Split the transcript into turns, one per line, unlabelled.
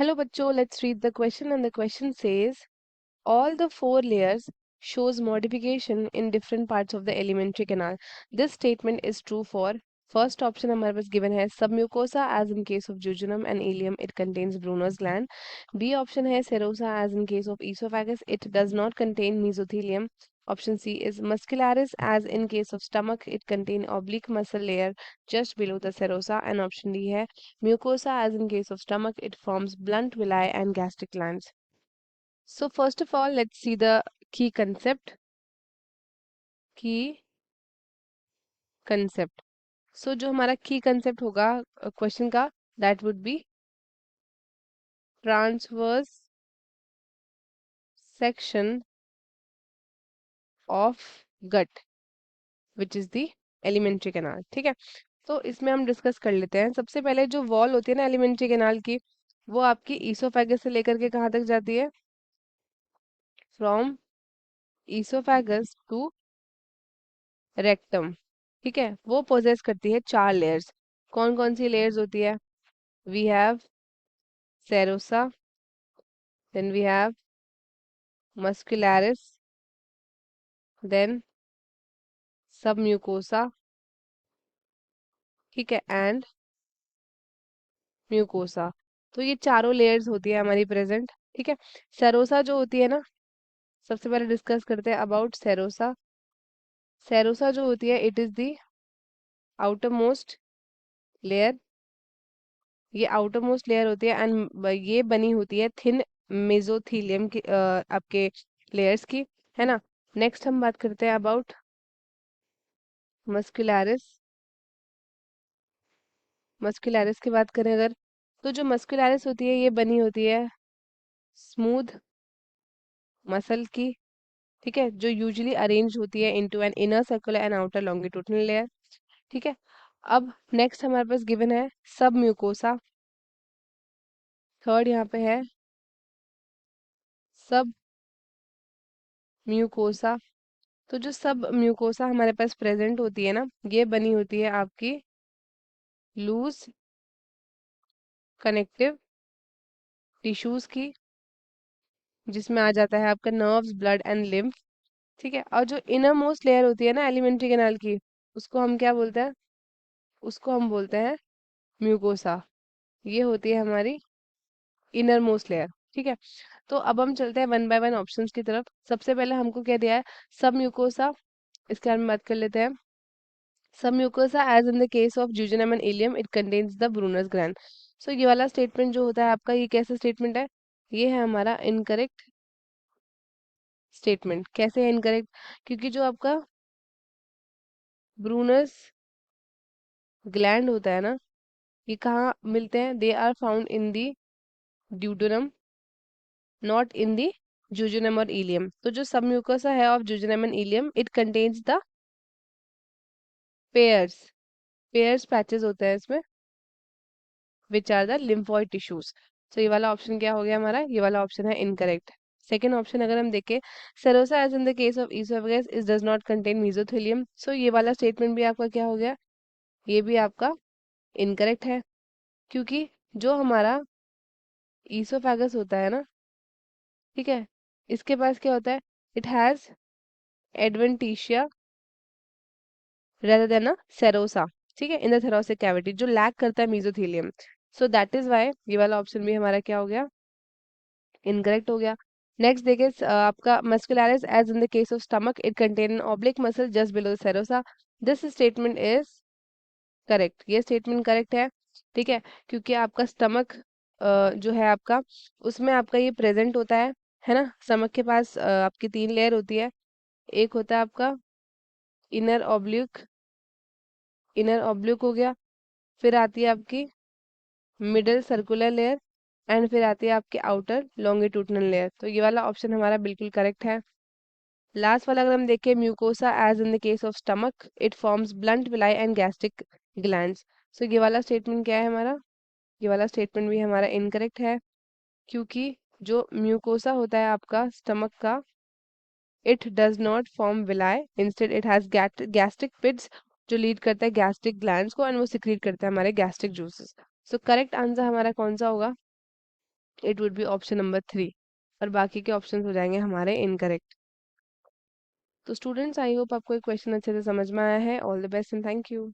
Hello bachcho, let's read the question and the question says all the four layers shows modification in different parts of the alimentary canal. This statement is true for first option हमारे पास given है submucosa as in case of jejunum and ileum it contains Brunner's gland. B option है serosa as in case of esophagus it does not contain mesothelium. Option C is muscularis as in case of stomach it contain oblique muscle layer just below the serosa, and option D है mucosa as in case of stomach it forms blunt villi and gastric glands. So first of all, let's see the key concept. Key concept. So जो हमारा key concept होगा question का, that would be transverse section of gut, which is the alimentary canal. ठीक है, तो इसमें हम discuss कर लेते हैं. सबसे पहले जो वॉल होती है ना एलिमेंट्री कैनाल की, वो आपकी ईसोफेगस से लेकर के कहाँ तक जाती है? From oesophagus to rectum. ठीक है, वो पोजेस करती है 4 लेयर्स. कौन कौन सी लेयर्स होती है? We have serosa, then we have muscularis, then submucosa, ठीक है, एंड म्यूकोसा. तो ये चारों लेयर्स होती है हमारी प्रेजेंट. ठीक है, सेरोसा जो होती है ना, सबसे पहले डिस्कस करते हैं अबाउट सेरोसा. सेरोसा जो होती है it is the outer most layer. ये आउटर मोस्ट लेयर होती है एंड ये बनी होती है थिन मेजोथीलियम की आपके लेयर्स की, है ना. नेक्स्ट हम बात करते हैं अबाउट मस्कुलरिस. मस्कुलरिस की बात करें अगर, तो जो मस्कुलरिस होती है ये बनी होती है स्मूथ मसल की. ठीक है, जो यूजुअली अरेंज होती है into an inner circular and outer longitudinal layer. ठीक है, अब नेक्स्ट हमारे पास गिवन है सब म्यूकोसा. थर्ड यहाँ पे है सब म्यूकोसा. तो जो सब म्यूकोसा हमारे पास प्रेजेंट होती है ना, ये बनी होती है आपकी लूज कनेक्टिव टिश्यूज की, जिसमें आ जाता है आपका नर्व्स, ब्लड एंड लिम्फ. ठीक है, और जो इनर मोस्ट लेयर होती है ना एलिमेंट्री कैनाल की, उसको हम क्या बोलते हैं? उसको हम बोलते हैं म्यूकोसा. ये होती है हमारी इनर मोस्ट लेयर. ठीक है, तो अब हम चलते हैं वन बाय वन ऑप्शंस की तरफ. सबसे पहले हमको क्या दिया है? सब म्यूकोसा. इसके बारे में बात कर लेते हैं. सब mucosa as in the case of jejunum and ileum it contains the Brunner's gland. So ये वाला स्टेटमेंट जो होता है आपका, ये कैसा स्टेटमेंट है? ये है हमारा इनकरेक्ट स्टेटमेंट. कैसे है इनकरेक्ट? क्योंकि जो आपका ब्रूनर्स ग्लैंड होता है ना, ये कहाँ मिलते हैं? They are found in the duodenum, not in the jejunum और इलियम. तो जो सबम्यूकोसा है of jejunum and ileum it contains the Peyer's. Peyer's patches होते हैं इसमें, which are the lymphoid tissues. तो ये वाला ऑप्शन क्या हो गया हमारा? ये वाला ऑप्शन है इनकरेक्ट. सेकेंड ऑप्शन अगर हम देखें, serosa as in the case of oesophagus is does not contain mesothelium. So ये वाला स्टेटमेंट भी आपका क्या हो गया? ये भी आपका इनकरेक्ट है. क्योंकि जो हमारा इसोफेगस होता है ना, ठीक है, इसके पास क्या होता है? It has adventitia rather than a serosa. ठीक है, इन द थोरेसिक कैविटी, जो लैक करता है mesothelium. So that is why ये वाला ऑप्शन भी हमारा क्या हो गया? इनकरेक्ट हो गया. नेक्स्ट देखिए आपका muscularis as in the case of stomach it contain an oblique muscle just below the serosa. This statement is correct. ये स्टेटमेंट करेक्ट है. ठीक है, क्योंकि आपका स्टमक जो है आपका, उसमें आपका ये प्रेजेंट होता है ना. स्टमक के पास आपकी 3 लेयर होती है. एक होता है आपका इनर ऑब्लिक. इनर ऑब्लिक हो गया. फिर आती है आपकी मिडल सर्कुलर लेयर, एंड फिर आती है आपकी आउटर लॉन्गिट्यूडिनल लेयर. तो ये वाला ऑप्शन हमारा बिल्कुल करेक्ट है. लास्ट वाला अगर हम देखें, mucosa as in the case of stomach it forms blunt villi and gastric glands. So ये वाला स्टेटमेंट क्या है हमारा? ये वाला स्टेटमेंट भी हमारा इनकरेक्ट है. क्योंकि जो म्यूकोसा होता है आपका स्टमक का, it does not form villi, instead it has gastric pits, जो लीड करता है गैस्ट्रिक ग्लैंड्स को, एंड वो सिक्रीट करता है हमारे gastric juices. So correct answer हमारा कौन सा होगा? It would be option number 3। और बाकी के ऑप्शंस हो जाएंगे हमारे इनकरेक्ट। तो स्टूडेंट्स, आई होप आपको ये क्वेश्चन अच्छे से समझ में आया है। All the best and thank you.